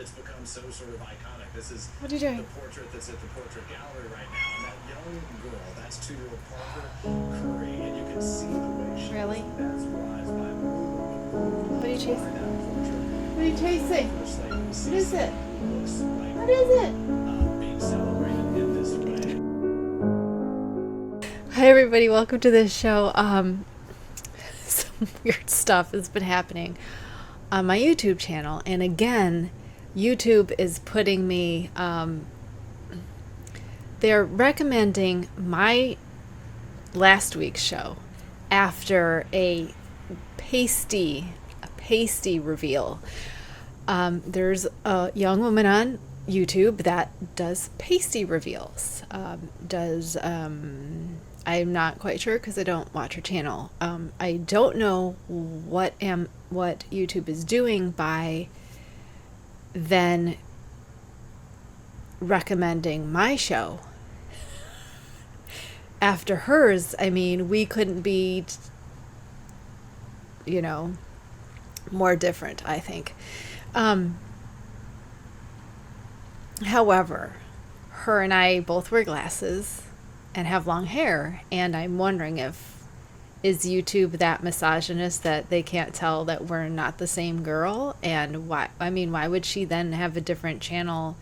it's become so sort of iconic. This is What are you doing? the portrait that's at the portrait gallery right now, and that young girl, that's 2-year-old Parker Curry, and you can see the way she Really? was mesmerized by the movement What are you chasing? by that portrait. What are you chasing? First thing you see What is it? looks like What is it? being celebrated in this way. Hi everybody, welcome to this show. Some weird stuff has been happening on my YouTube channel, and again, YouTube is putting me, they're recommending my last week's show after a pasty reveal. There's a young woman on YouTube that does pasty reveals. I'm not quite sure because I don't watch her channel. I don't know what YouTube is doing by then recommending my show after hers. I mean, we couldn't be, more different, I think. However, her and I both wear glasses and have long hair, and I'm wondering is YouTube that misogynist that they can't tell that we're not the same girl? And why would she then have a different channel?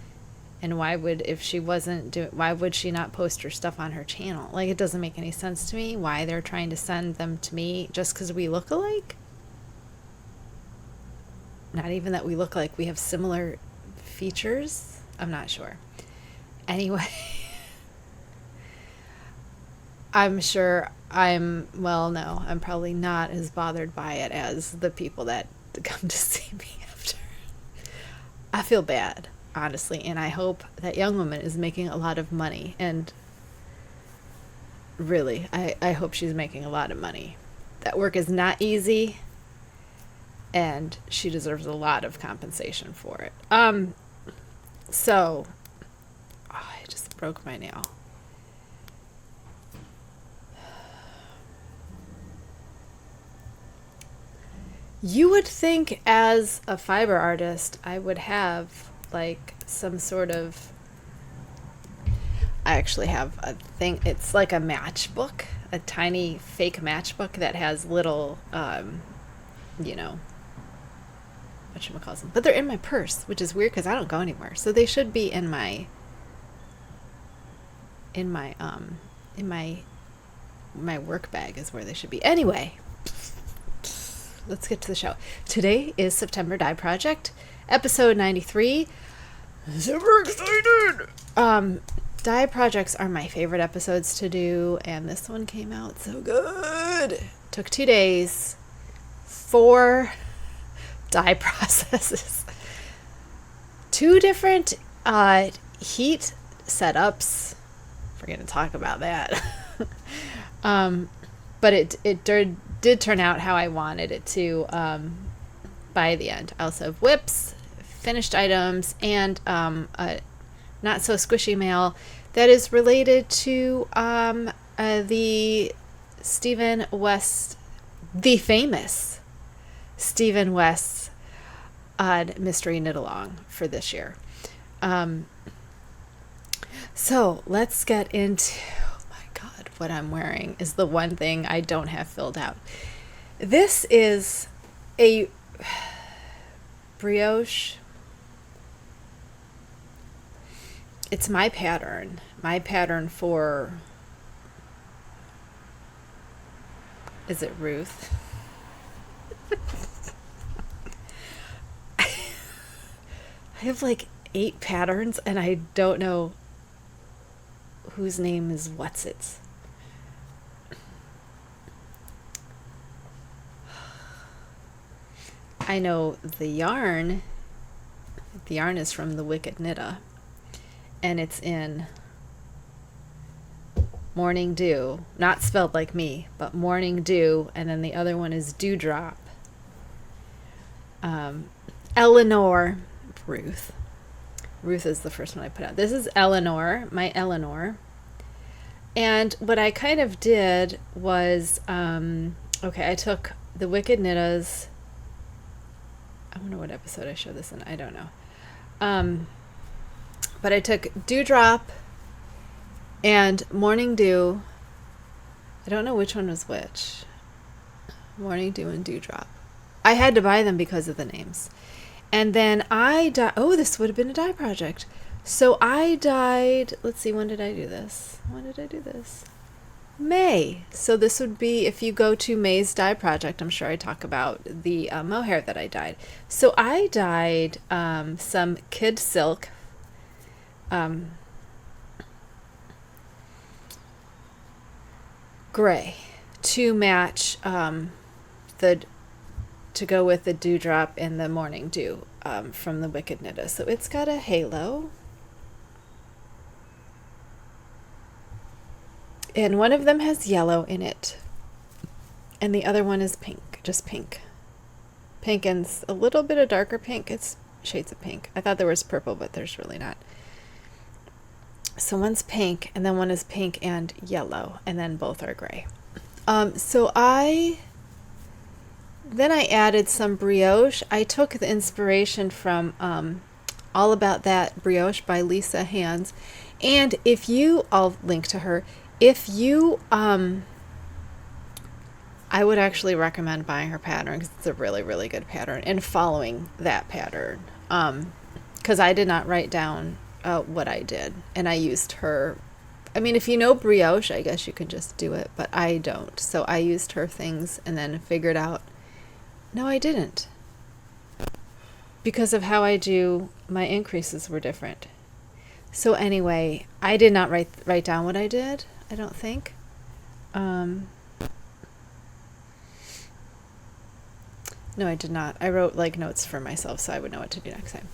And why would she not post her stuff on her channel? Like, it doesn't make any sense to me why they're trying to send them to me just because we look alike. Not even that we look like we have similar features. I'm not sure. Anyway, I'm probably not as bothered by it as the people that come to see me after. I feel bad, honestly, and I hope that young woman is making a lot of money, and really, I hope she's making a lot of money. That work is not easy, and she deserves a lot of compensation for it. I just broke my nail. You would think as a fiber artist, I would have like some sort of, I actually have a thing. It's like a matchbook, a tiny fake matchbook that has little, whatchamacallit. But they're in my purse, which is weird because I don't go anywhere. So they should be in my work bag is where they should be. Anyway, let's get to the show. Today is September Dye Project, episode 93. Super excited! Dye projects are my favorite episodes to do, and this one came out so good. Took 2 days, 4 dye processes, 2 different heat setups. We're going to talk about that. But it did turn out how I wanted it to by the end. I also have whips, finished items, and a not so squishy mail that is related to the famous Stephen West's mystery knit along for this year. So let's get into, oh my God, what I'm wearing is the one thing I don't have filled out. This is a brioche. It's my pattern for, is it Ruth? I have like 8 patterns and I don't know whose name is what's it. I know the yarn is from the Wicked Knittah, and it's in Morning Dew, not spelled like me, but Morning Dew, and then the other one is Dewdrop. Eleanor, Ruth is the first one I put out. This is Eleanor, my Eleanor. And what I kind of did was, I took the Wicked Knittahs. I wonder what episode I showed this in. I don't know. But I took Dewdrop and Morning Dew. I don't know which one was which. Morning Dew and Dewdrop. I had to buy them because of the names. And then I dyed, oh, this would have been a dye project. So I dyed, let's see, when did I do this? May. So this would be, if you go to May's dye project, I'm sure I talk about the mohair that I dyed. So I dyed some kid silk, gray, to match to go with the Dewdrop and the Morning Dew from the Wicked Knittah. So it's got a halo. And one of them has yellow in it. And the other one is pink, just pink. Pink and a little bit of darker pink. It's shades of pink. I thought there was purple, but there's really not. So one's pink, and then one is pink and yellow, and then both are gray. So then I added some brioche. I took the inspiration from All About That Brioche by Lisa Hands. And if you, I'll link to her, if you, I would actually recommend buying her pattern because it's a really, really good pattern and following that pattern. Because I did not write down what I did, and I used her. I mean, if you know brioche, I guess you could just do it, but I don't. So I used her things and then figured out, no, I didn't. Because of how I do, my increases were different. So anyway, I did not write down what I did, I don't think. No, I did not. I wrote like notes for myself so I would know what to do next time.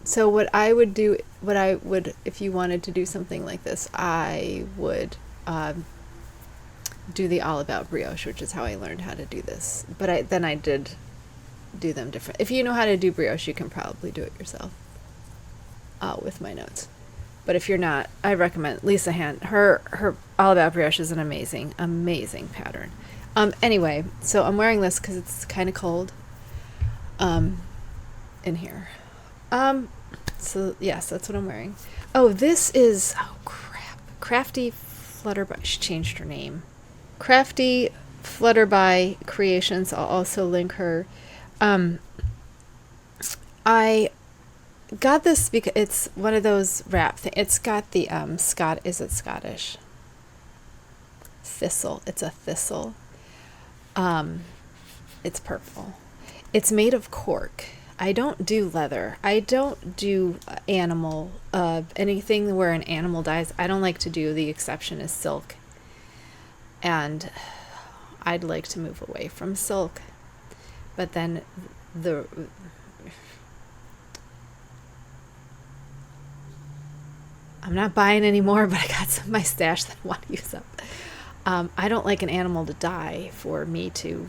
So what I would, if you wanted to do something like this, I would do the All About Brioche, which is how I learned how to do this. But then I did do them different. If you know how to do brioche, you can probably do it yourself with my notes. But if you're not, I recommend Lisa Hand. Her All About Brioche is an amazing, amazing pattern. Anyway, so I'm wearing this because it's kind of cold in here. So yes, that's what I'm wearing. Oh, this is, oh crap, Crafty Flutterby. She changed her name. Crafty Flutterby Creations. I'll also link her. I got this because it's one of those wrap things. It's got the is it Scottish? Thistle. It's a thistle. It's purple. It's made of cork. I don't do leather. I don't do animal, anything where an animal dies. I don't like to do. The exception is silk. And I'd like to move away from silk. But then I'm not buying any more, but I got some of my stash that I want to use up. I don't like an animal to die for me to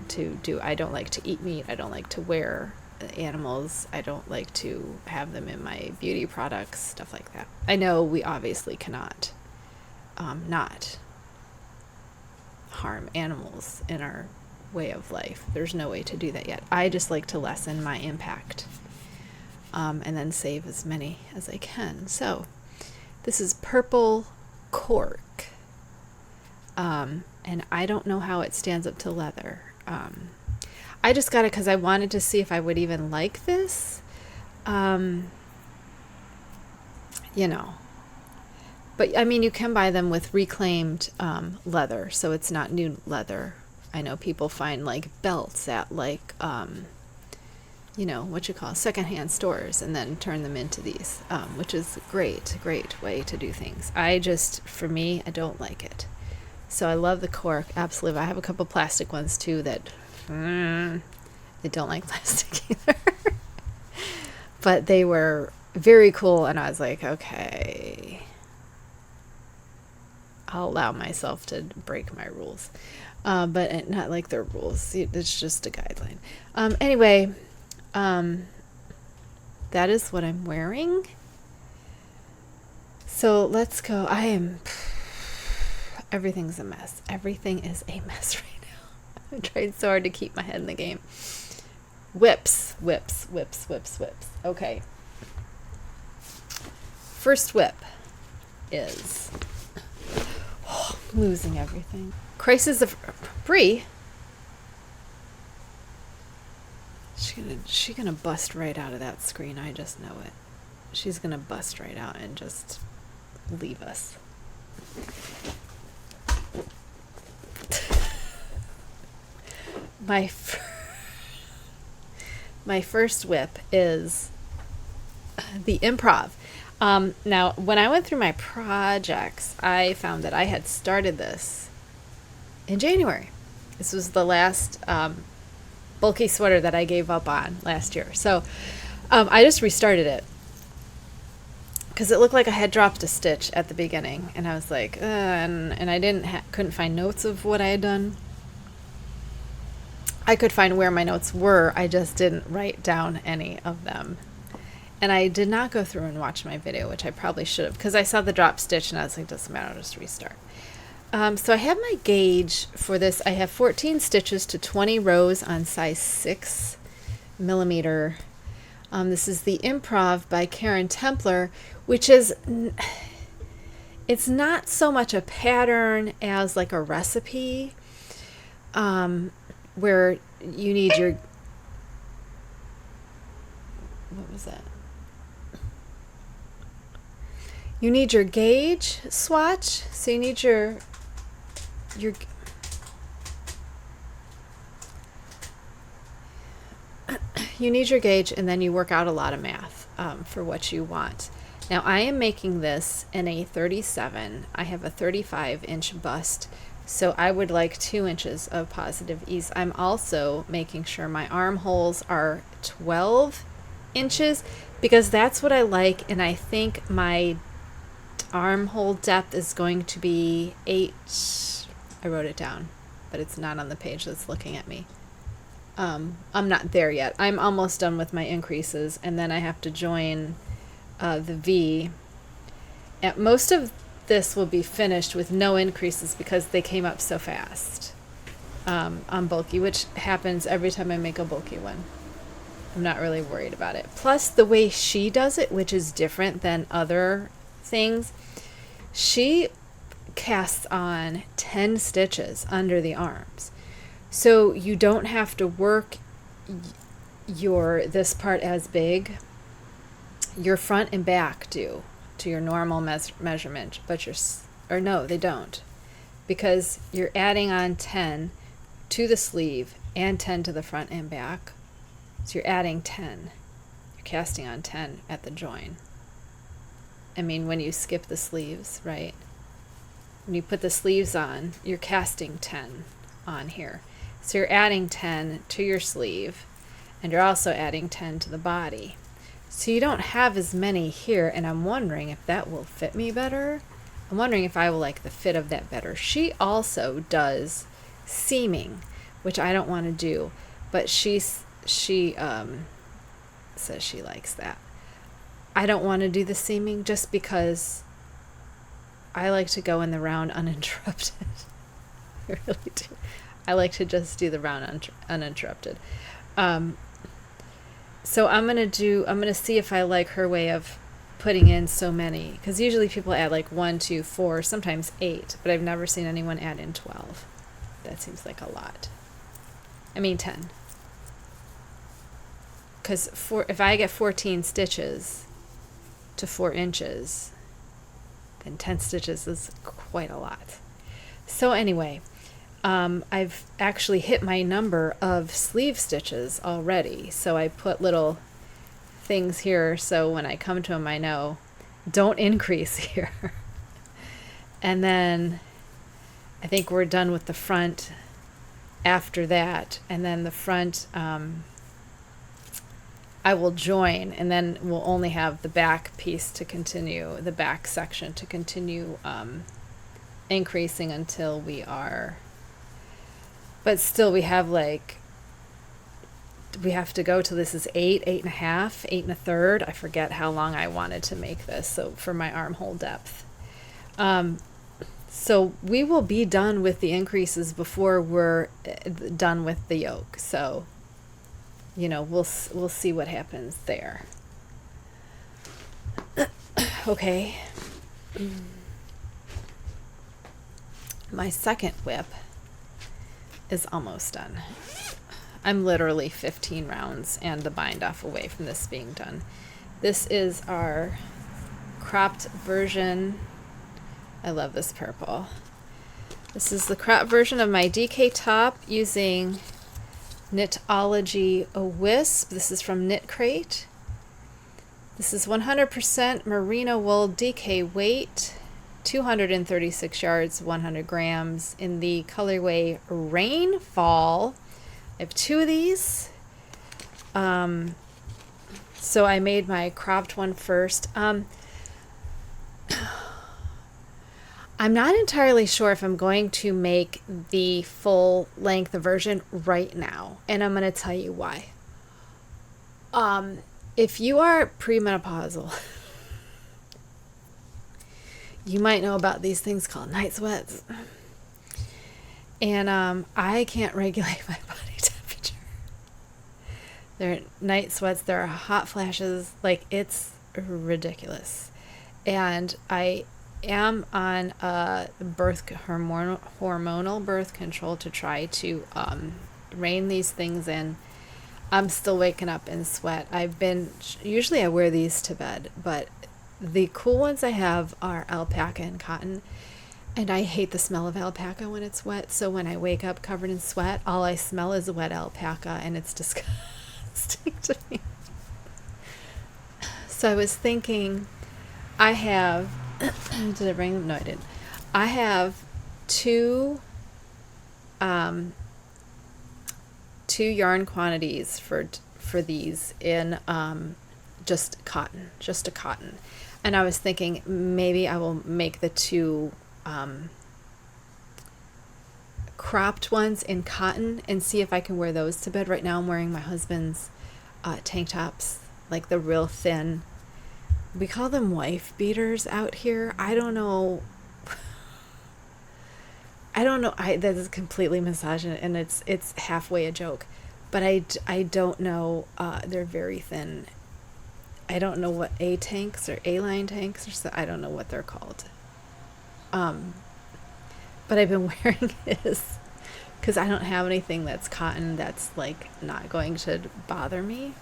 do. I don't like to eat meat. I don't like to wear animals. I don't like to have them in my beauty products, stuff like that. I know we obviously cannot not harm animals in our way of life. There's no way to do that yet. I just like to lessen my impact and then save as many as I can. So this is purple cork. And I don't know how it stands up to leather. I just got it because I wanted to see if I would even like this. You know. But, I mean, you can buy them with reclaimed leather, so it's not new leather. I know people find, like, belts at, like, you know, what you call secondhand stores and then turn them into these, which is a great way to do things. For me, I don't like it. So I love the cork, absolutely. I have a couple plastic ones too that they don't like plastic either. But they were very cool, and I was like, okay, I'll allow myself to break my rules. But not like their rules. It's just a guideline. Anyway, that is what I'm wearing. So let's go. Everything's a mess. Everything is a mess right now. I'm trying so hard to keep my head in the game. Whips. Okay. first whip is losing everything. Crisis of Brie. She's gonna bust right out of that screen. I just know it. She's gonna bust right out and just leave us. My first whip is the Improv. Now, when I went through my projects, I found that I had started this in January. This was the last bulky sweater that I gave up on last year. So I just restarted it because it looked like I had dropped a stitch at the beginning, and I was like, and I couldn't find notes of what I had done. I could find where my notes were. I just didn't write down any of them. And I did not go through and watch my video, which I probably should have, because I saw the drop stitch and I was like, doesn't matter, I'll just restart. So I have my gauge for this. I have 14 stitches to 20 rows on size 6 millimeter. This is the Improv by Karen Templer, which is, it's not so much a pattern as like a recipe, where you need your, what was that? You need your gauge swatch. So you need your you need your gauge, and then you work out a lot of math for what you want. Now I am making this in a 37. I have a 35-inch bust, so I would like 2 inches of positive ease. I'm also making sure my armholes are 12 inches because that's what I like, and I think my armhole depth is going to be 8. I wrote it down, but it's not on the page that's looking at me. I'm not there yet. I'm almost done with my increases, and then I have to join the V. And most of this will be finished with no increases because they came up so fast on bulky, which happens every time I make a bulky one. I'm not really worried about it. Plus, the way she does it, which is different than other things, she casts on 10 stitches under the arms. So you don't have to work this part as big. Your front and back do to your normal measurement, but no, they don't, because you're adding on 10 to the sleeve and 10 to the front and back. So you're adding 10. You're casting on 10 at the join. I mean, when you skip the sleeves, right? When you put the sleeves on, you're casting 10 on here. So you're adding 10 to your sleeve, and you're also adding 10 to the body. So you don't have as many here, and I'm wondering if that will fit me better. I'm wondering if I will like the fit of that better. She also does seaming, which I don't want to do, but she says she likes that. I don't want to do the seaming just because I like to go in the round uninterrupted. I really do. I like to just do the round uninterrupted. So I'm gonna see if I like her way of putting in so many, because usually people add like 1, 2, 4, sometimes 8, but I've never seen anyone add in 12. That seems like a lot. I mean 10. Because if I get 14 stitches to 4 inches, then 10 stitches is quite a lot. So anyway, I've actually hit my number of sleeve stitches already. So I put little things here so when I come to them I know don't increase here. And then I think we're done with the front after that. And then the front I will join, and then we'll only have the back piece to continue, the back section to continue increasing until we are, but still we have like, we have to go till this is 8, 8.5, 8 1/3. I forget how long I wanted to make this, so for my armhole depth. So we will be done with the increases before we're done with the yoke. So, you know, we'll see what happens there. Okay. My second whip is almost done. I'm literally 15 rounds and the bind off away from this being done. This is our cropped version. I love this purple. This is the cropped version of my DK top using Knitology Wisp. This is from Knitcrate. This is 100% merino wool DK weight, 236 yards, 100 grams in the colorway Rainfall. I have 2 of these. So I made my cropped one first. I'm not entirely sure if I'm going to make the full length version right now, and I'm going to tell you why. If you are premenopausal, you might know about these things called night sweats. And I can't regulate my body temperature. They're night sweats, there are hot flashes, like it's ridiculous. And I am on hormonal birth control to try to rein these things in. I'm still waking up in sweat. Usually I wear these to bed, but the cool ones I have are alpaca and cotton, and I hate the smell of alpaca when it's wet, so when I wake up covered in sweat, all I smell is wet alpaca, and it's disgusting to me. So I was thinking, I have, did I bring them? No, I didn't. I have two yarn quantities for these in just a cotton. And I was thinking maybe I will make the 2 cropped ones in cotton and see if I can wear those to bed. Right now I'm wearing my husband's tank tops, like the real thin. We call them wife beaters out here. I don't know. That is completely misogynist, and it's halfway a joke. But I don't know. They're very thin. I don't know what A-tanks or A-line tanks, or so, I don't know what they're called. But I've been wearing his because I don't have anything that's cotton that's like not going to bother me.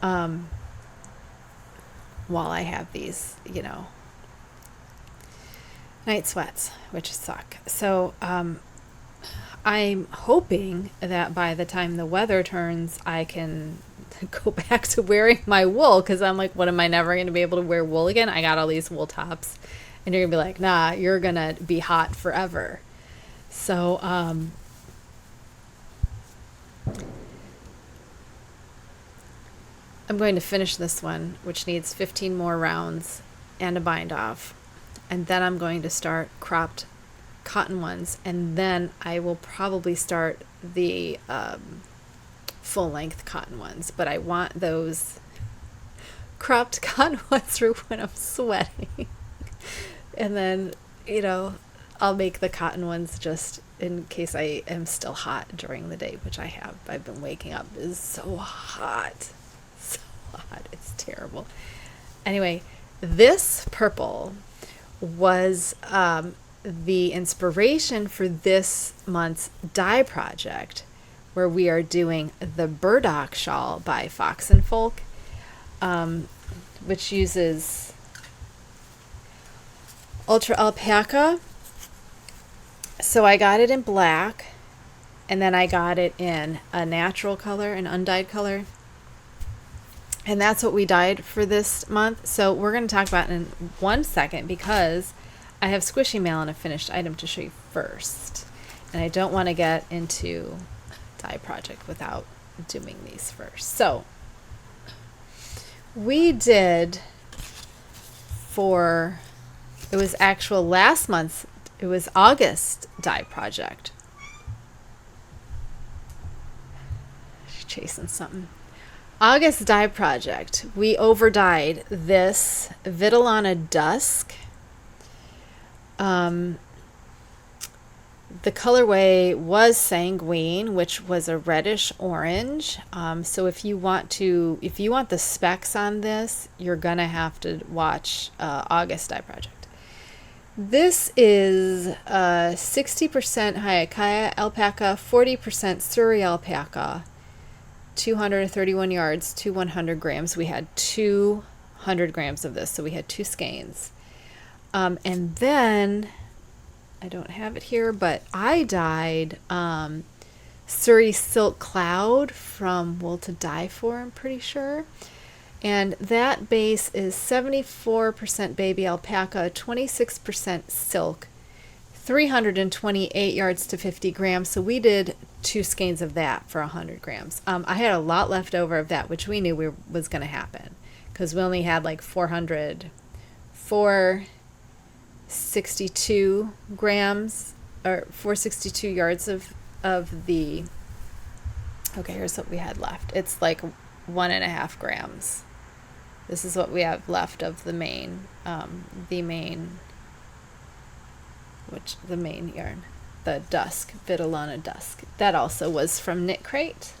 While I have these, night sweats, which suck. So I'm hoping that by the time the weather turns, I can go back to wearing my wool, because I'm like, what, am I never going to be able to wear wool again? I got all these wool tops, and you're going to be like, nah, you're going to be hot forever. So I'm going to finish this one, which needs 15 more rounds and a bind off. And then I'm going to start cropped cotton ones. And then I will probably start the full length cotton ones. But I want those cropped cotton ones for when I'm sweating. And then, I'll make the cotton ones just in case I am still hot during the day, which I have. I've been waking up. It's so hot. So hot. It's terrible. Anyway, this purple was the inspiration for this month's dye project, where we are doing the Burdock Shawl by Fox and Folk, which uses ultra alpaca. So I got it in black, and then I got it in a natural color, an undyed color. And that's what we dyed for this month. So we're going to talk about it in 1 second, because I have squishy mail and a finished item to show you first. And I don't want to get into dye project without doing these first. So we did it was actual last month's, it was August dye project. She's chasing something. August dye project, we over dyed this Vitellana Dusk. The colorway was Sanguine, which was a reddish orange. So if you want the specs on this, you're gonna have to watch August Dye Project. This is 60% Hayakaya alpaca, 40% Surrey alpaca, 231 yards to 100 grams. We had 200 grams of this, so we had 2 skeins. And then, I don't have it here, but I dyed Surrey Silk Cloud from Wool to Dye For, I'm pretty sure. And that base is 74% baby alpaca, 26% silk, 328 yards to 50 grams. So we did 2 skeins of that for 100 grams. I had a lot left over of that, which we knew was going to happen because we only had like 462 grams or 462 yards of the. Okay, here's what we had left. It's like 1.5 grams. This is what we have left of the main yarn, the Dusk, Vitellana Dusk. That also was from Knitcrate.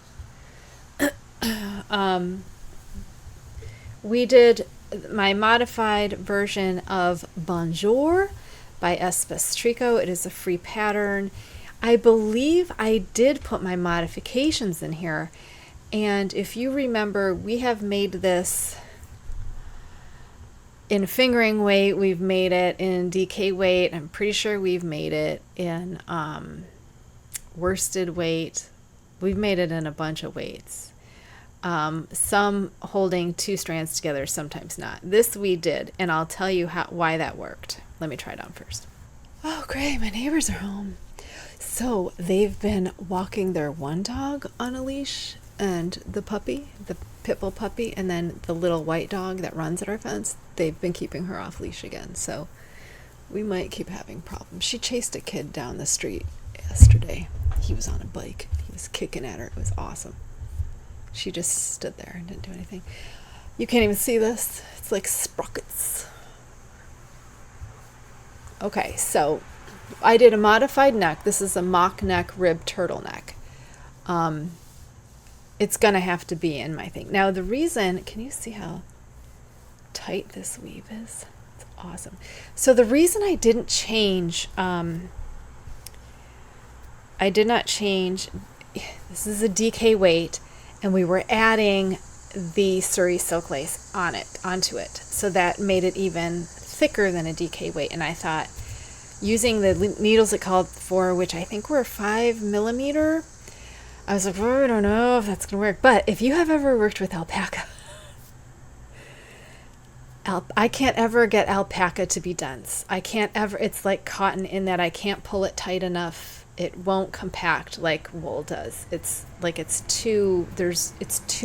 We did my modified version of Bonjour by Espes Tricot. It is a free pattern. I believe I did put my modifications in here. And if you remember, we have made this in fingering weight, we've made it in DK weight. I'm pretty sure we've made it in worsted weight. We've made it in a bunch of weights. Some holding 2 strands together, sometimes not. This we did, and I'll tell you why that worked. Let me try it on first. Oh, great, my neighbors are home. So they've been walking their one dog on a leash, and the puppy, the pit bull puppy, and then the little white dog that runs at our fence, they've been keeping her off leash again. So we might keep having problems. She chased a kid down the street yesterday. He was on a bike. He was kicking at her. It was awesome. She just stood there and didn't do anything. You can't even see this. It's like sprockets. Okay, so I did a modified neck. This is a mock neck rib turtleneck. It's gonna have to be in my thing. Now the reason, can you see how tight this weave is? It's awesome. So the reason I didn't change, I did not change, this is a DK weight, and we were adding the Surrey silk lace onto it. So that made it even thicker than a DK weight. And I thought using the needles it called for, which I think were 5 millimeter, I was like, oh, I don't know if that's going to work. But if you have ever worked with alpaca, I can't ever get alpaca to be dense. I can't ever, it's like cotton in that I can't pull it tight enough. It won't compact like wool does. It's like it's too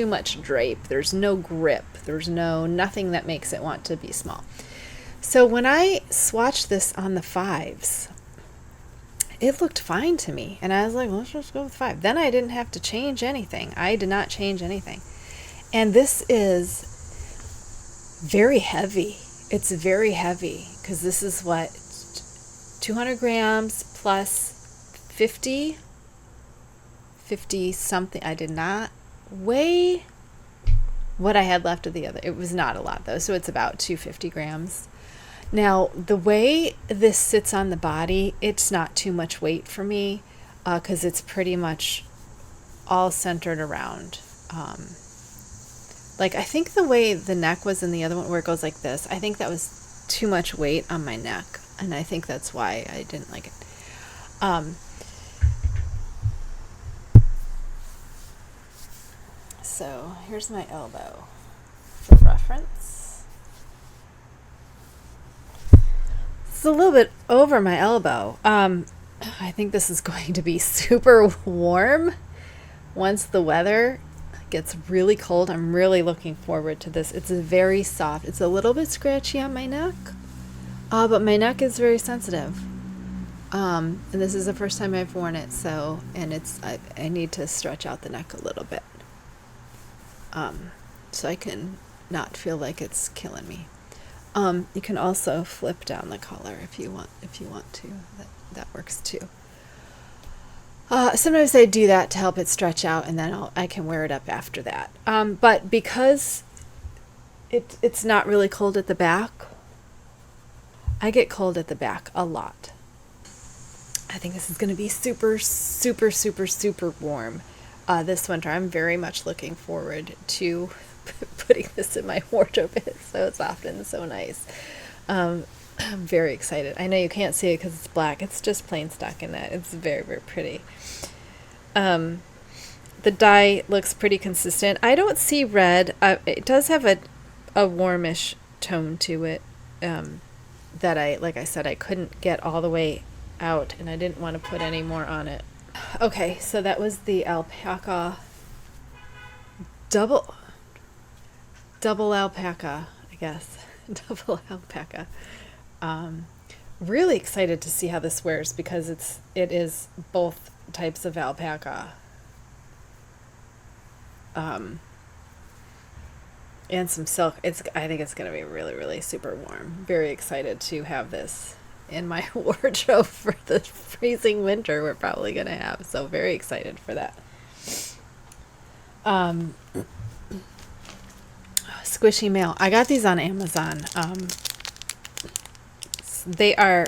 much drape. There's no grip. There's nothing that makes it want to be small. So when I swatched this on the 5s, it looked fine to me. And I was like, let's just go with 5. Then I didn't have to change anything. I did not change anything. And this is very heavy. It's very heavy because this is what, 200 grams plus 50 something. I did not weigh what I had left of the other. It was not a lot though. So it's about 250 grams. Now, the way this sits on the body, it's not too much weight for me because it's pretty much all centered around. Like, I think the way the neck was in the other one where it goes like this, I think that was too much weight on my neck. And I think that's why I didn't like it. So here's my elbow for reference. It's a little bit over my elbow. I think this is going to be super warm once the weather gets really cold. I'm really looking forward to this. It's very soft. It's a little bit scratchy on my neck, but my neck is very sensitive. And this is the first time I've worn it, so, and I need to stretch out the neck a little bit, so I can not feel like it's killing me. You can also flip down the collar if you want to. That works too. Sometimes I do that to help it stretch out, and then I can wear it up after that. But because it's not really cold at the back, I get cold at the back a lot. I think this is going to be super, super, super, super warm this winter. I'm very much looking forward to putting this in my wardrobe. It's so soft and so nice. I'm very excited. I know you can't see it because it's black. It's just plain stuck in that. It's very, very pretty. The dye looks pretty consistent. I don't see red. It does have a warmish tone to it that like I said, I couldn't get all the way out, and I didn't want to put any more on it. Okay, so that was the alpaca double alpaca, I guess. Double alpaca. Really excited to see how this wears because it is both types of alpaca. And some silk. I think it's going to be really, really super warm. Very excited to have this in my wardrobe for the freezing winter we're probably going to have. So very excited for that. Squishy mail. I got these on Amazon. They are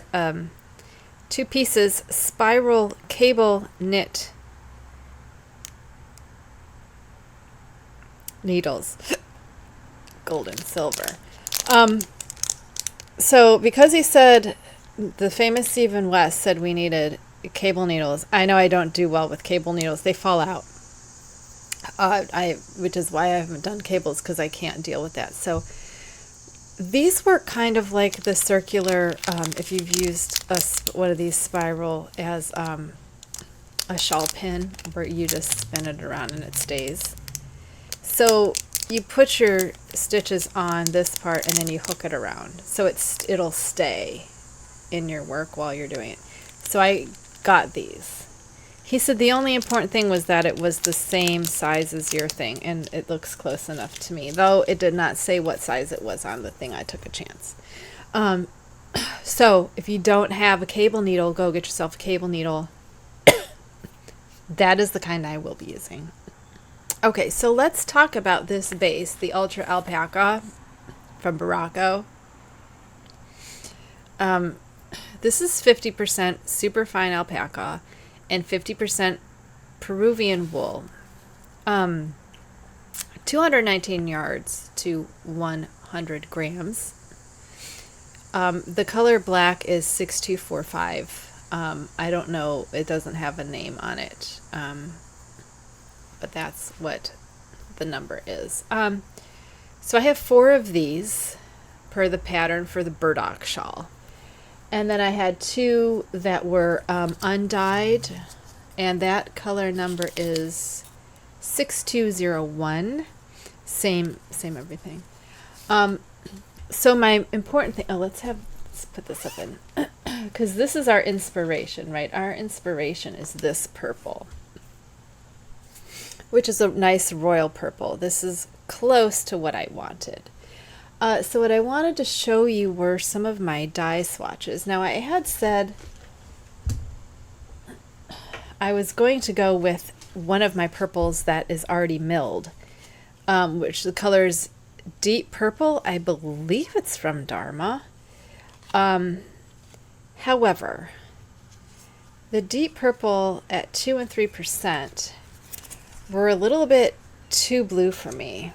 2 pieces spiral cable knit needles. Gold and silver. So because he said, the famous Stephen West said we needed cable needles. I know I don't do well with cable needles. They fall out. Which is why I haven't done cables, because I can't deal with that. So these work kind of like the circular, if you've used one of these spiral as a shawl pin, where you just spin it around and it stays. So you put your stitches on this part and then you hook it around, so it'll stay in your work while you're doing it. So I got these. He said the only important thing was that it was the same size as your thing, and it looks close enough to me, though it did not say what size it was on the thing. I took a chance. So if you don't have a cable needle, go get yourself a cable needle. That is the kind I will be using. Okay, so let's talk about this base, the Ultra Alpaca from Berroco. This is 50% superfine alpaca and 50% Peruvian wool. 219 yards to 100 grams. The color black is 6245. I don't know, it doesn't have a name on it. But that's what the number is. So I have 4 of these per the pattern for the Burdock Shawl. And then I had 2 that were undyed, and that color number is 6201. Same everything. So my important thing, let's put this up in, because this is our inspiration, right? Our inspiration is this purple, which is a nice royal purple. This is close to what I wanted. So what I wanted to show you were some of my dye swatches. Now I had said I was going to go with one of my purples that is already milled, which the color is deep purple. I believe it's from Dharma. However, the deep purple at 2 and 3% were a little bit too blue for me.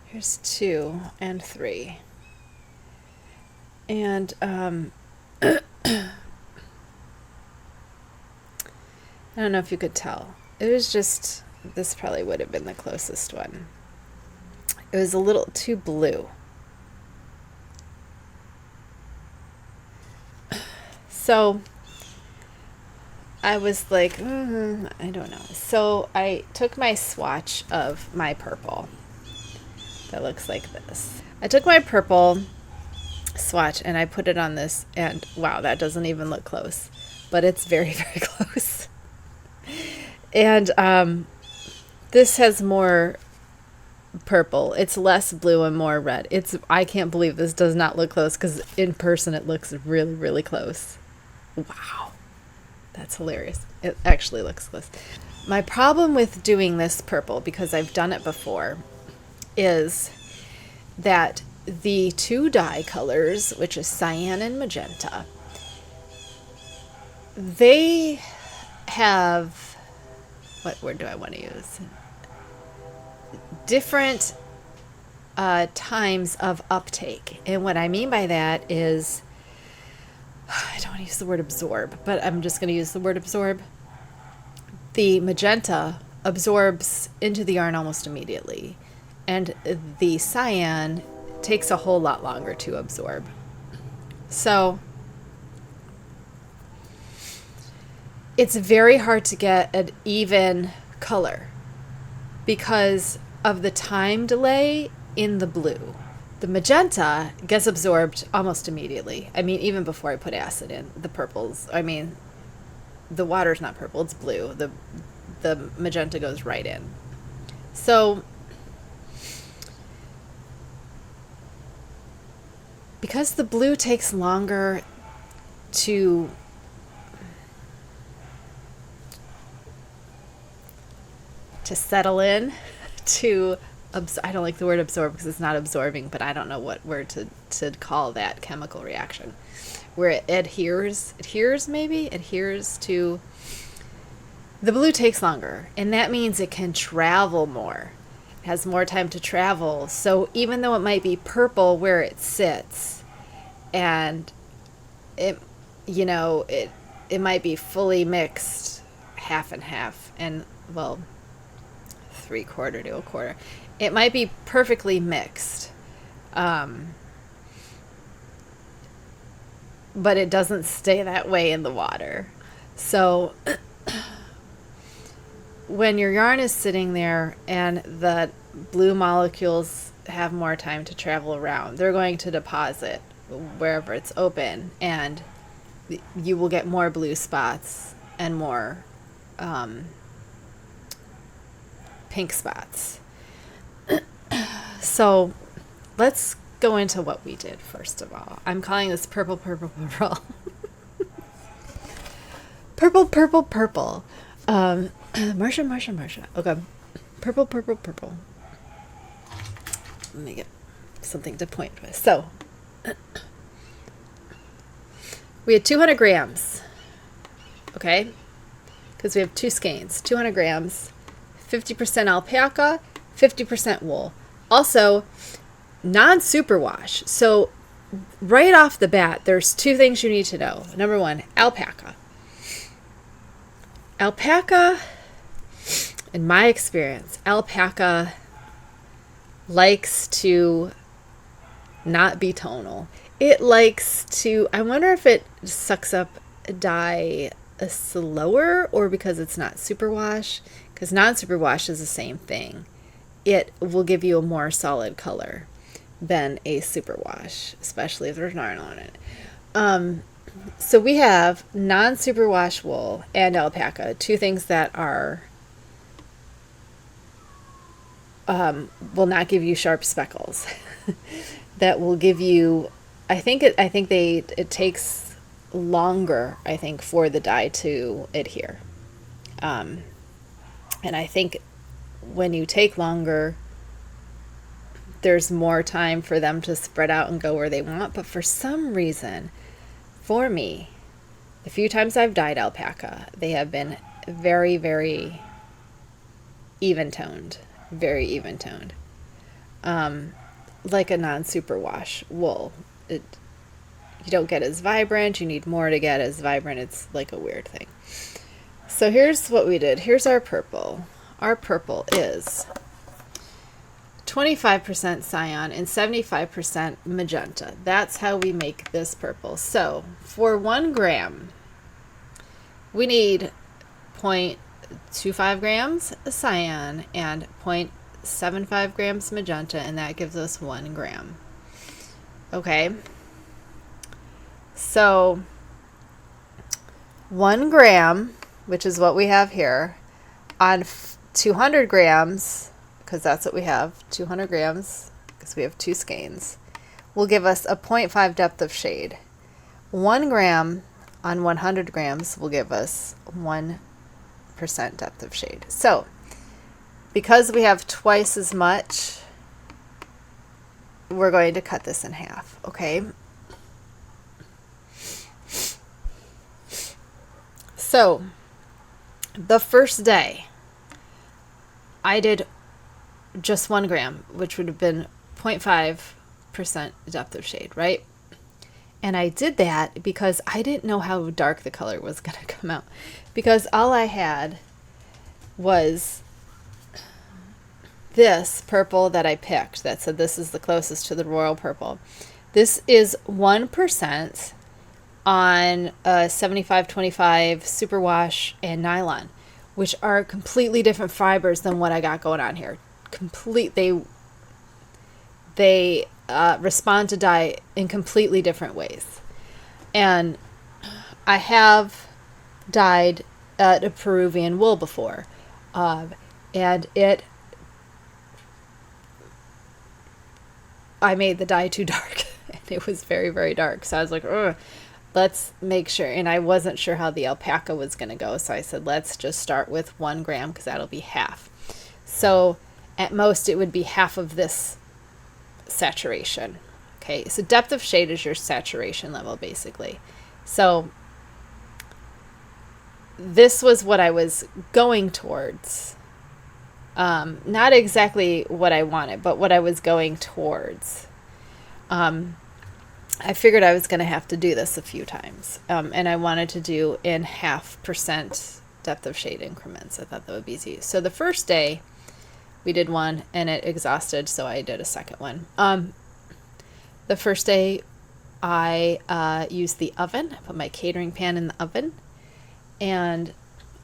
Here's 2 and 3. And I don't know if you could tell. It was just, this probably would have been the closest one. It was a little too blue. So I was like, I don't know. So I took my swatch of my purple. That looks like this. I took my purple swatch and I put it on this, and wow, that doesn't even look close, but it's very, very close. And this has more purple. It's less blue and more red. I can't believe this does not look close, because in person it looks really, really close. Wow. That's hilarious. It actually looks this. My problem with doing this purple, because I've done it before, is that the two dye colors, which is cyan and magenta, they have, what word do I want to use? Different times of uptake. And what I mean by that is, I don't want to use the word absorb, but I'm just going to use the word absorb. The magenta absorbs into the yarn almost immediately, and the cyan takes a whole lot longer to absorb. So it's very hard to get an even color because of the time delay in the blue. The magenta gets absorbed almost immediately. I mean, even before I put acid in. The purples, I mean, the water's not purple, it's blue. The magenta goes right in. So because the blue takes longer to settle in, I don't like the word absorb because it's not absorbing, but I don't know what word to call that chemical reaction. Where it adheres to, the blue takes longer, and that means it can travel more. It has more time to travel. So even though it might be purple where it sits, and it might be fully mixed half and half, and well, 3/4 to 1/4. It might be perfectly mixed, but it doesn't stay that way in the water. So when your yarn is sitting there and the blue molecules have more time to travel around, they're going to deposit wherever it's open, and you will get more blue spots and more pink spots. So let's go into what we did first of all. I'm calling this purple, purple, purple. Purple, purple, purple. Marsha. Okay. Purple, purple, purple. Let me get something to point with. So we had 200 grams. Okay? Because we have 2 skeins. 200 grams. 50% alpaca, 50% wool. Also, non-superwash. So right off the bat, there's 2 things you need to know. Number 1, alpaca. Alpaca, in my experience, alpaca likes to not be tonal. It likes to, I wonder if it sucks up dye slower or because it's not superwash. Because non-superwash is the same thing. It will give you a more solid color than a superwash, especially if there's yarn on it. So we have non-superwash wool and alpaca, 2 things that are will not give you sharp speckles. That will give you, it takes longer, I think, for the dye to adhere. And I think when you take longer, there's more time for them to spread out and go where they want. But for some reason, for me, the few times I've dyed alpaca, they have been very, very even-toned. Very even-toned. Like a non-superwash wool. You don't get as vibrant. You need more to get as vibrant. It's like a weird thing. So here's what we did. Here's our purple. Our purple is 25% cyan and 75% magenta. That's how we make this purple. So for 1 gram, we need 0.25 grams cyan and 0.75 grams magenta, and that gives us 1 gram. Okay. So 1 gram, which is what we have here, on 200 grams, because that's what we have, 200 grams, because we have 2 skeins, will give us a 0.5 depth of shade. 1 gram on 100 grams will give us 1% depth of shade. So because we have twice as much, we're going to cut this in half, okay? So the first day I did just 1 gram, which would have been 0.5% depth of shade, right? And I did that because I didn't know how dark the color was going to come out, because all I had was this purple that I picked that said this is the closest to the royal purple. This is 1% on 75-25 superwash and nylon, which are completely different fibers than what I got going on here. They respond to dye in completely different ways. And I have dyed a Peruvian wool before, and I made the dye too dark, and it was very, very dark. So I was like, ugh, let's make sure. And I wasn't sure how the alpaca was going to go. So I said, let's just start with 1 gram because that'll be half. So at most it would be half of this saturation. Okay, so depth of shade is your saturation level basically. So this was what I was going towards. Not exactly what I wanted, but what I was going towards. I figured I was going to have to do this a few times. And I wanted to do in 0.5% depth of shade increments. I thought that would be easy. So the first day we did 1 and it exhausted, so I did a second one. The first day I used the oven. I put my catering pan in the oven, and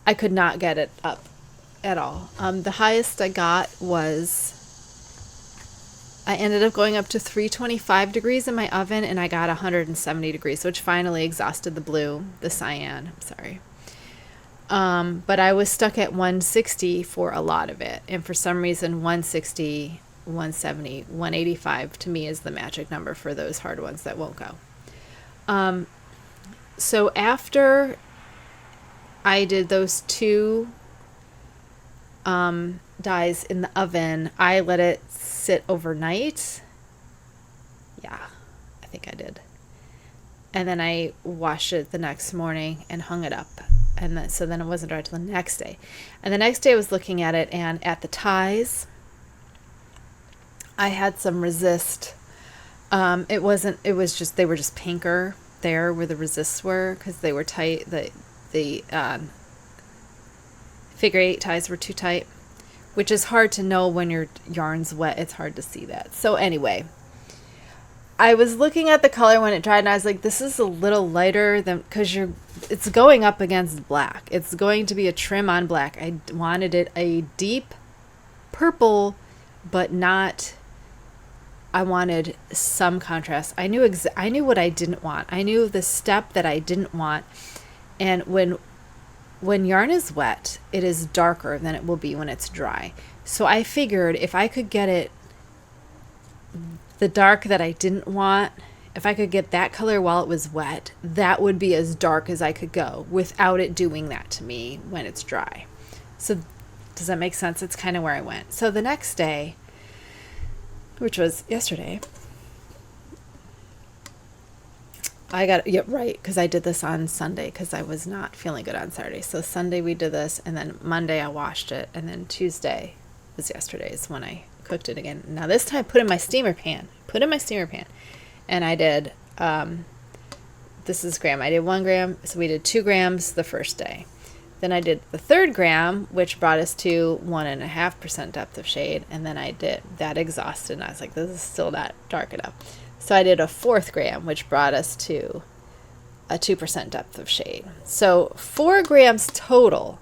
I could not get it up at all. The highest I got was, I ended up going up to 325 degrees in my oven, and I got 170 degrees, which finally exhausted the blue, the cyan, I'm sorry. But I was stuck at 160 for a lot of it. And for some reason, 160, 170, 185 to me is the magic number for those hard ones that won't go. So after I did those 2 dyes in the oven, I let it sit overnight. Yeah, I think I did. And then I washed it the next morning and hung it up. And then, so then it wasn't dry till the next day. And the next day I was looking at it, and at the ties, I had some resist. It was just, they were just pinker there where the resists were, because they were tight. The figure 8 ties were too tight, which is hard to know when your yarn's wet. It's hard to see that. So anyway, I was looking at the color when it dried, and I was like, this is a little lighter than, because it's going up against black. It's going to be a trim on black. I wanted it a deep purple, but not, I wanted some contrast. I knew what I didn't want. I knew the step that I didn't want. And when yarn is wet, it is darker than it will be when it's dry. So I figured if I could get it the dark that I didn't want, if I could get that color while it was wet, that would be as dark as I could go without it doing that to me when it's dry. So does that make sense? It's kind of where I went. So the next day, which was yesterday, I got, yeah, right, because I did this on Sunday because I was not feeling good on Saturday. So Sunday we did this, and then Monday I washed it, and then Tuesday was yesterday's when I cooked it again. Now this time put in my steamer pan. And I did, this is gram. I did 1 gram, so we did 2 grams the first day. Then I did the 3rd gram, which brought us to 1.5% depth of shade, and then I did that exhausted, and I was like, this is still not dark enough. So I did a 4th gram, which brought us to a 2% depth of shade. So 4 grams total,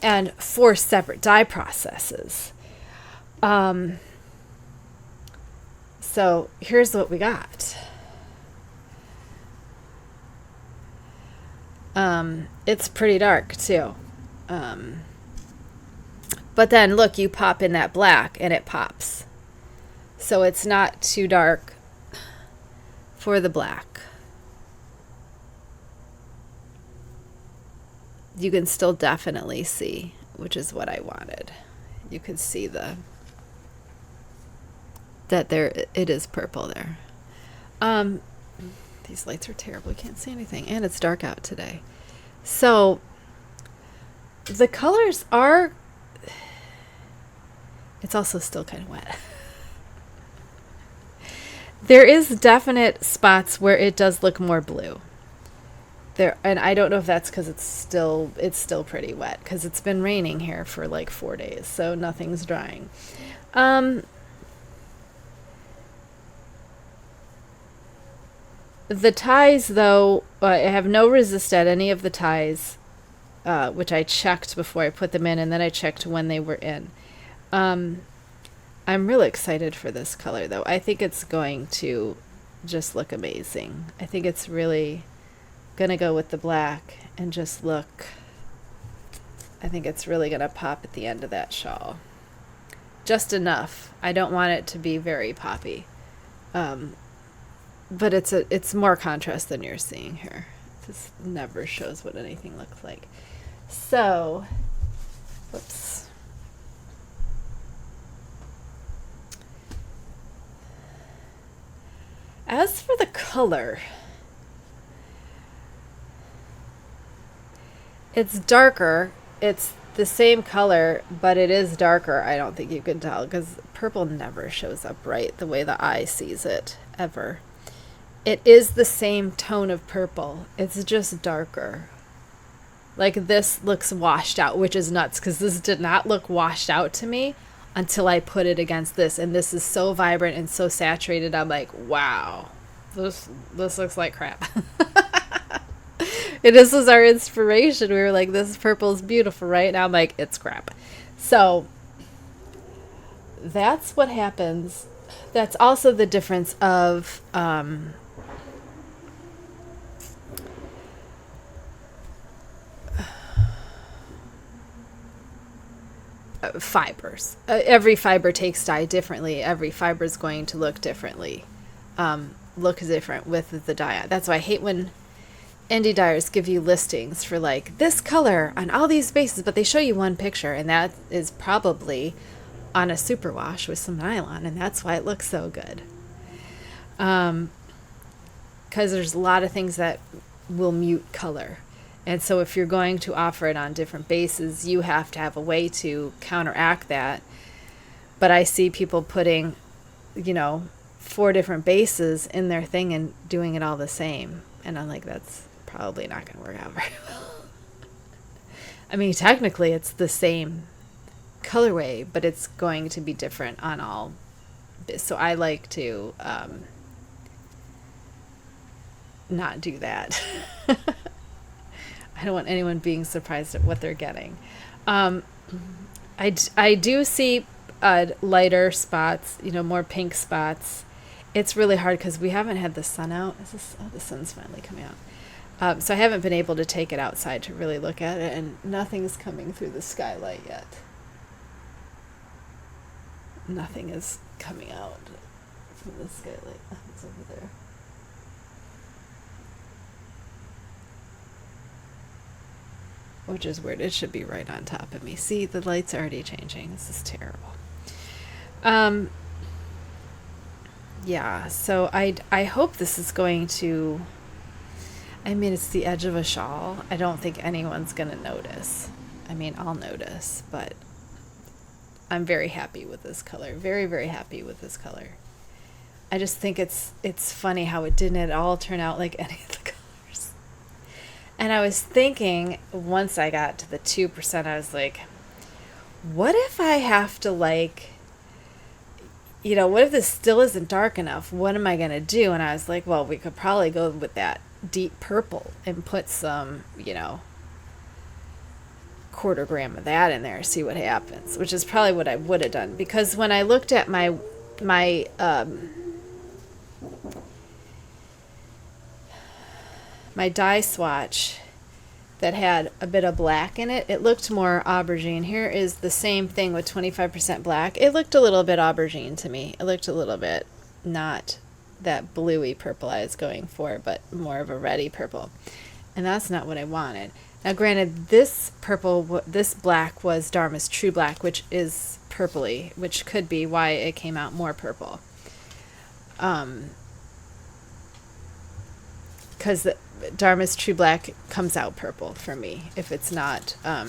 and 4 separate dye processes. So here's what we got. It's pretty dark too. But then look, you pop in that black and it pops. So it's not too dark for the black. you can still definitely see, which is what I wanted. You could see that there it is purple there. These lights are terrible. You can't see anything, and it's dark out today. So the colors are, it's also still kind of wet. There is definite spots where it does look more blue. There, and I don't know if that's because it's still pretty wet, because it's been raining here for like 4 days, so nothing's drying. The ties, though, I have no resist at any of the ties, which I checked before I put them in, and then I checked when they were in. I'm really excited for this color, though. I think it's going to just look amazing. I think it's really going to go with the black and just look, I think it's really going to pop at the end of that shawl. Just enough. I don't want it to be very poppy. But it's more contrast than you're seeing here. This never shows what anything looks like. So, whoops. As for the color, it's darker. It's the same color, but it is darker. I don't think you can tell, because purple never shows up right the way the eye sees it, ever. It is the same tone of purple. It's just darker. Like, this looks washed out, which is nuts, because this did not look washed out to me until I put it against this. And this is so vibrant and so saturated. I'm like, wow, this looks like crap. And this was our inspiration. We were like, this purple is beautiful, right? Now I'm like, it's crap. So that's what happens. That's also the difference of fibers. Every fiber takes dye differently. Every fiber is going to look differently, look different with the dye. That's why I hate when indie dyers give you listings for like this color on all these bases, but they show you one picture, and that is probably on a superwash with some nylon, and that's why it looks so good. Because there's a lot of things that will mute color. And so if you're going to offer it on different bases, you have to have a way to counteract that. But I see people putting, 4 different bases in their thing and doing it all the same. And I'm like, that's probably not going to work out very well. I mean, technically it's the same colorway, but it's going to be different on all. So I like to not do that. I don't want anyone being surprised at what they're getting. I do see lighter spots, more pink spots. It's really hard because we haven't had the sun out. The sun's finally coming out. So I haven't been able to take it outside to really look at it, and nothing's coming through the skylight yet. Nothing is coming out from the skylight. Oh, it's over there. Which is weird. It should be right on top of me. See, the light's already changing. This is terrible. Yeah, so I hope this is going to, it's the edge of a shawl. I don't think anyone's going to notice. I'll notice, but I'm very happy with this color. Very, very happy with this color. I just think it's funny how it didn't at all turn out like any of the colors. And I was thinking, once I got to the 2%, I was like, what if I have to what if this still isn't dark enough? What am I going to do? And I was like, well, we could probably go with that deep purple and put some, 1/4 gram of that in there, see what happens, which is probably what I would have done. Because when I looked at my dye swatch that had a bit of black in it, it looked more aubergine. Here is the same thing with 25% black. It looked a little bit aubergine to me. It looked a little bit not that bluey purple I was going for, but more of a reddy purple. And that's not what I wanted. Now, granted, this this black was Dharma's True Black, which is purpley, which could be why it came out more purple. Because Dharma's True Black comes out purple for me if it's not a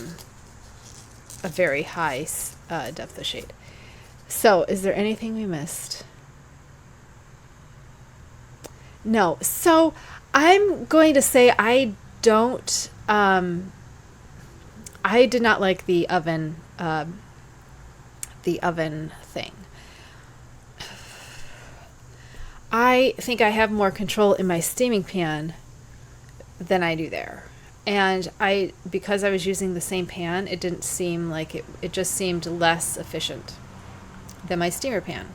very high depth of shade. So, is there anything we missed? No. So, I'm going to say I don't. I did not like the oven thing. I think I have more control in my steaming pan than I do there. And because I was using the same pan, it didn't seem like it just seemed less efficient than my steamer pan.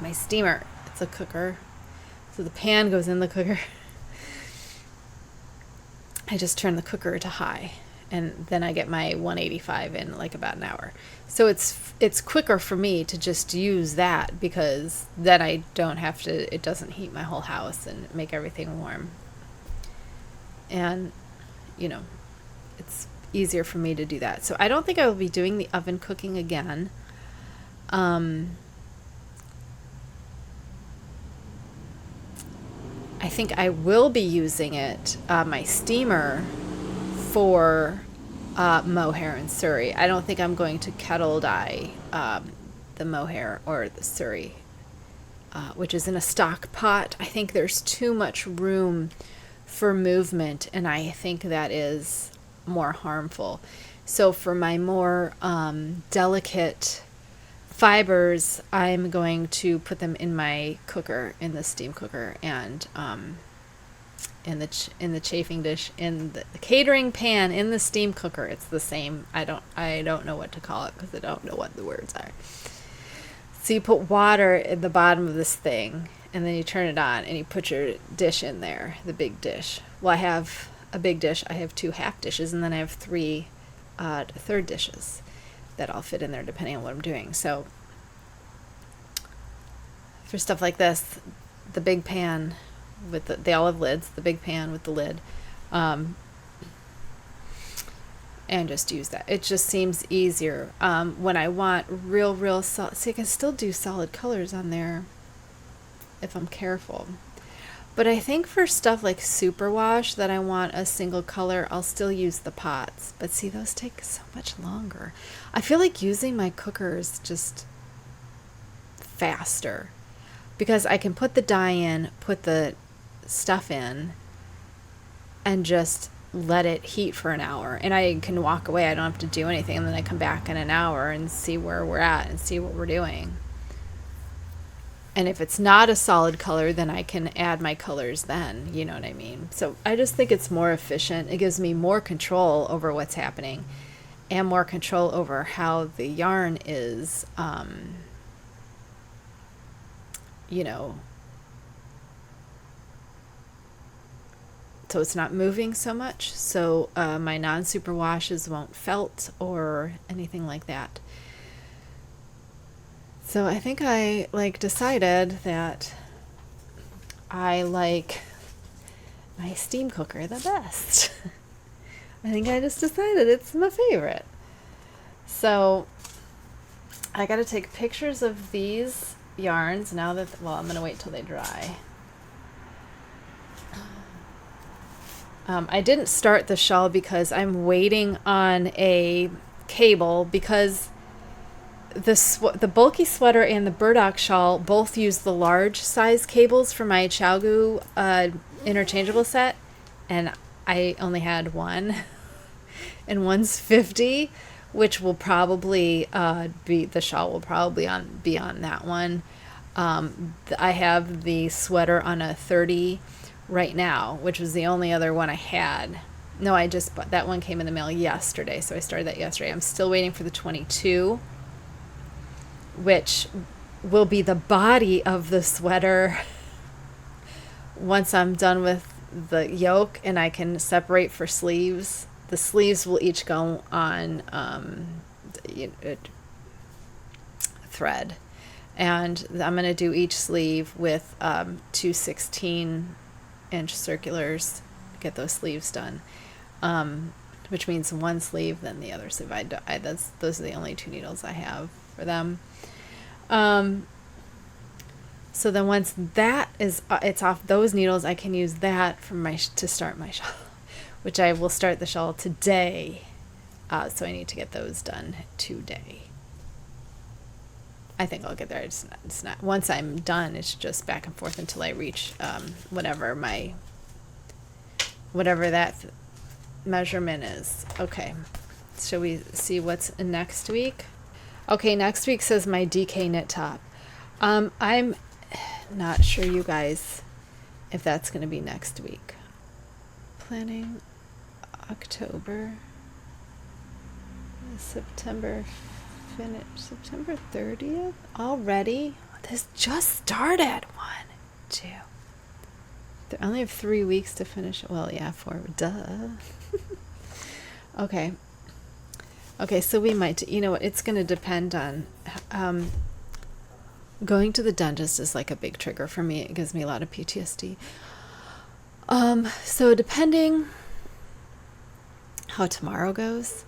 My steamer, it's a cooker. So the pan goes in the cooker. I just turn the cooker to high, and then I get my 185 in like about an hour. So it's quicker for me to just use that, because then I don't have to, it doesn't heat my whole house and make everything warm. And, you know, it's easier for me to do that. So I don't think I will be doing the oven cooking again. I think I will be using it, my steamer, for mohair and Surrey. I don't think I'm going to kettle dye the mohair or the Surrey, which is in a stock pot. I think there's too much room for movement, and I think that is more harmful. So for my more delicate fibers, I'm going to put them in my cooker, in the steam cooker, and in the chafing dish, in the catering pan, in the steam cooker. It's the same. I don't know what to call it, because I don't know what the words are. So you put water at the bottom of this thing, and then you turn it on, and you put your dish in there, the big dish. Well, I have a big dish, I have 2 half dishes, and then I have 3 third dishes that all fit in there depending on what I'm doing. So for stuff like this, the big pan with they all have lids, the big pan with the lid, and just use that. It just seems easier. When I want real solid, see, I can still do solid colors on there if I'm careful. But I think for stuff like superwash that I want a single color, I'll still use the pots. But see, those take so much longer. I feel like using my cooker is just faster, because I can put the dye in, put the stuff in, and just let it heat for an hour. And I can walk away. I don't have to do anything. And then I come back in an hour and see where we're at and see what we're doing. And if it's not a solid color, then I can add my colors then, you know what I mean? So I just think it's more efficient. It gives me more control over what's happening, and more control over how the yarn is, you know, so it's not moving so much. So my non-super washes won't felt or anything like that. So I think I decided that I like my steam cooker the best. I think I just decided it's my favorite. So I got to take pictures of these yarns now that, well, I'm going to wait till they dry. I didn't start the shawl because I'm waiting on a cable, because the bulky sweater and the Burdock shawl both use the large size cables for my Chalgu interchangeable set, and I only had one, and one's 50, which will probably be, the shawl will probably be on that one. I have the sweater on a 30 right now, which was the only other one I had. No, I just bought that one, came in the mail yesterday, so I started that yesterday. I'm still waiting for the 22, which will be the body of the sweater once I'm done with the yoke and I can separate for sleeves. The sleeves will each go on thread, and I'm going to do each sleeve with 2 16-inch circulars, get those sleeves done. which means one sleeve, then the other sleeve. Those are the only 2 needles I have for them. So then once that is, it's off those needles, I can use that for to start my shawl, which I will start the shawl today. So I need to get those done today. I think I'll get there. It's not. Once I'm done, it's just back and forth until I reach whatever that measurement is. Okay. Shall we see what's next week? Okay, next week says my DK knit top. I'm not sure, you guys, if that's going to be next week. Planning October, September, finish September 30th already. This just started. 1, 2. They only have 3 weeks to finish. Well, yeah, 4. Duh. Okay. Okay, so we might, you know what, it's going to depend on, going to the dentist is like a big trigger for me. It gives me a lot of PTSD. So depending how tomorrow goes,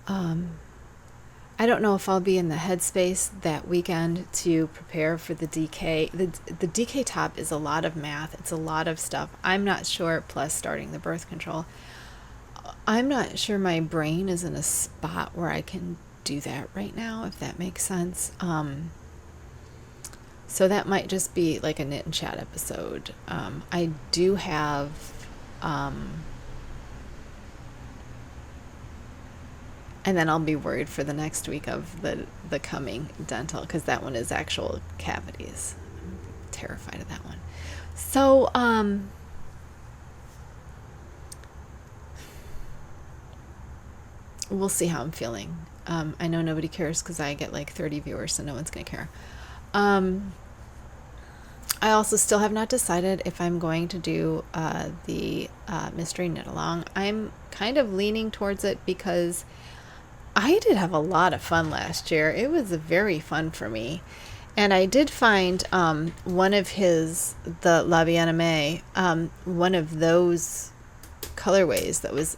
I don't know if I'll be in the headspace that weekend to prepare for the DK. The DK top is a lot of math. It's a lot of stuff. I'm not sure, plus starting the birth control. I'm not sure my brain is in a spot where I can do that right now, if that makes sense. So that might just be like a knit and chat episode. I do have and then I'll be worried for the next week of the coming dental, because that one is actual cavities. I'm terrified of that one. So we'll see how I'm feeling. I know nobody cares because I get like 30 viewers, so no one's gonna care. I also still have not decided if I'm going to do the mystery knit along. I'm kind of leaning towards it because I did have a lot of fun last year. It was very fun for me. And I did find one of the La Bien Aimée, one of those colorways that was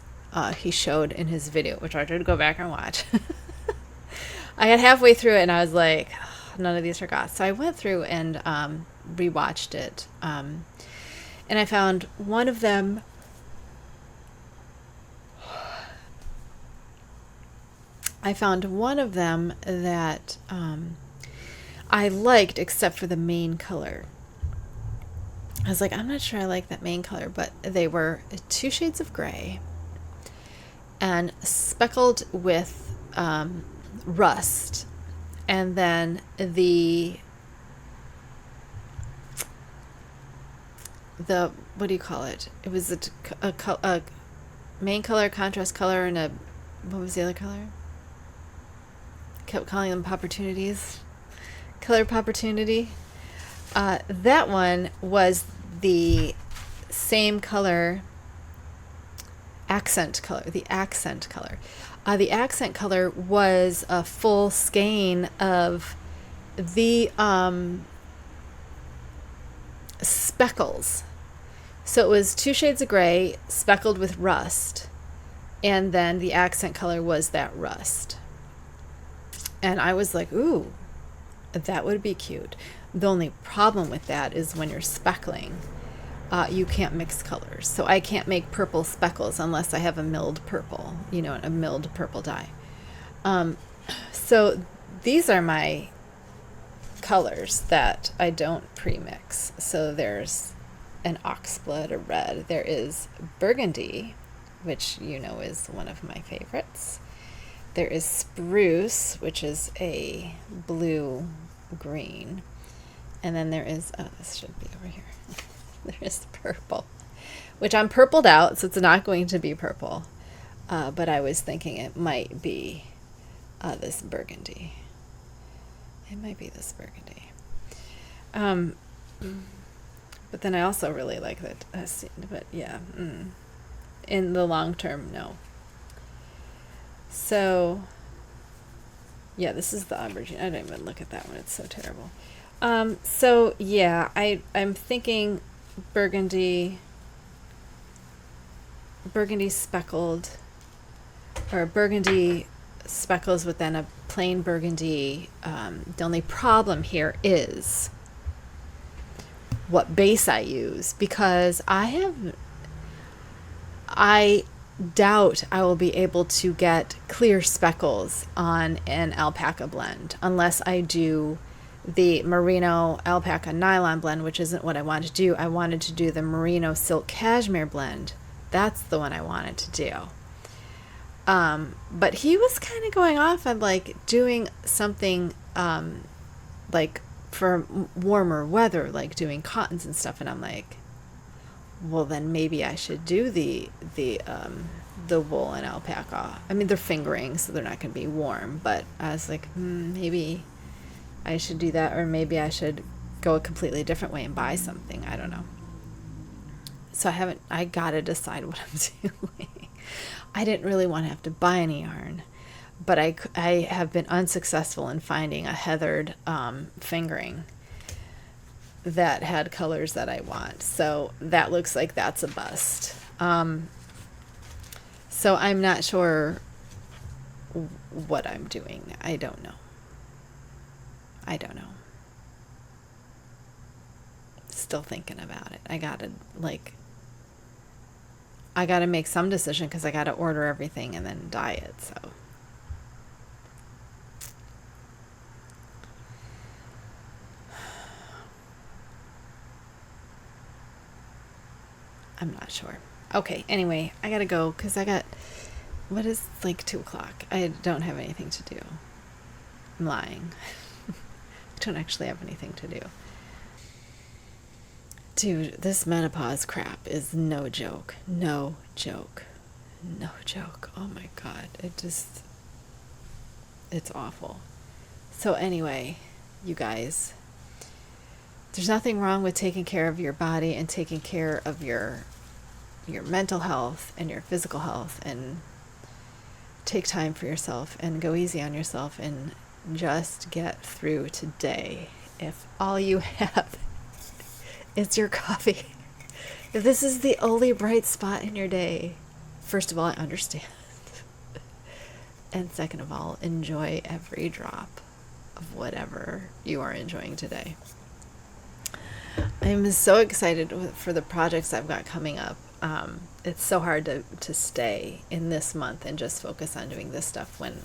he showed in his video, which I did go back and watch. I got halfway through it and I was like, oh, none of these are goth. So I went through and rewatched it. And I found one of them. That I liked, except for the main color. I was like, I'm not sure I like that main color, but they were 2 shades of gray and speckled with rust. And then the what do you call it? It was a main color, contrast color, and what was the other color? Kept calling them opportunities. Color opportunity. That one was the same color, accent color. The accent color. The accent color was a full skein of the speckles. So it was 2 shades of gray speckled with rust, and then the accent color was that rust. And I was like, ooh, that would be cute. The only problem with that is when you're speckling, you can't mix colors. So I can't make purple speckles unless I have a milled purple, a milled purple dye. So these are my colors that I don't pre-mix. So there's an oxblood, a red. There is burgundy, which is one of my favorites. There is spruce, which is a blue-green. And then there is, this should be over here. There is purple, which I'm purpled out, so it's not going to be purple. But I was thinking it might be this burgundy. It might be this burgundy. But then I also really like that. But yeah, in the long term, no. So, yeah, this is the aubergine. I don't even look at that one. It's so terrible. So, yeah, I'm thinking burgundy, burgundy speckled, or burgundy speckles with then a plain burgundy. The only problem here is what base I use, because I doubt I will be able to get clear speckles on an alpaca blend unless I do the merino alpaca nylon blend, which isn't what I wanted to do. I wanted to do the merino silk cashmere blend. That's the one I wanted to do. But he was kind of going off on like doing something like for warmer weather, like doing cottons and stuff, and I'm like, well, then maybe I should do the wool and alpaca. I mean, they're fingering, so they're not going to be warm, but I was like, maybe I should do that, or maybe I should go a completely different way and buy something. I don't know. So I got to decide what I'm doing. I didn't really want to have to buy any yarn, but I have been unsuccessful in finding a heathered fingering that had colors that I want. So that looks like that's a bust. So I'm not sure what I'm doing. I don't know. Still thinking about it. I gotta make some decision, because I gotta order everything and then dye it. So I'm not sure. Okay, anyway, I gotta go, because what is like 2 o'clock? I don't have anything to do. I'm lying. I don't actually have anything to do. Dude, this menopause crap is no joke. No joke. No joke. Oh my God. It's awful. So anyway, you guys, there's nothing wrong with taking care of your body and taking care of your mental health and your physical health, and take time for yourself and go easy on yourself and just get through today. If all you have is your coffee, if this is the only bright spot in your day, first of all, I understand. And second of all, enjoy every drop of whatever you are enjoying today. I'm so excited for the projects I've got coming up. It's so hard to stay in this month and just focus on doing this stuff when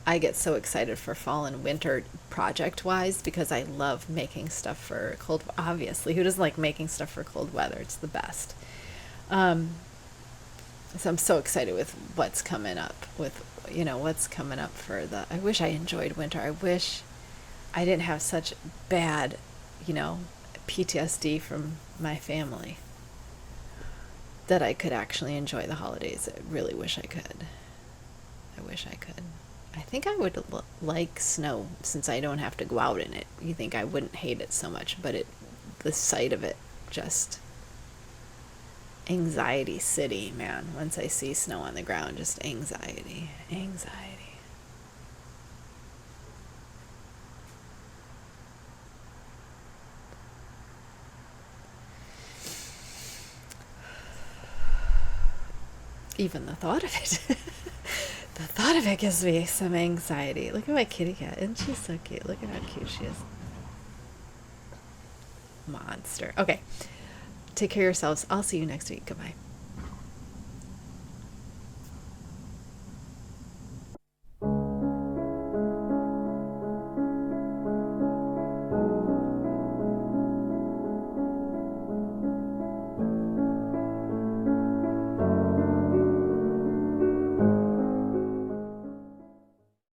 I get so excited for fall and winter project-wise, because I love making stuff for cold. Obviously, who doesn't like making stuff for cold weather? It's the best. So I'm so excited with what's coming up. What's coming up for the. I wish I enjoyed winter. I wish I didn't have such bad, PTSD from my family, that I could actually enjoy the holidays. I really wish I could. I think I would like snow, since I don't have to go out in it. You think I wouldn't hate it so much, but the sight of it, just anxiety city, man. Once I see snow on the ground, just anxiety. Even the thought of it. The thought of it gives me some anxiety. Look at my kitty cat. Isn't she so cute? Look at how cute she is. Monster. Okay. Take care of yourselves. I'll see you next week. Goodbye.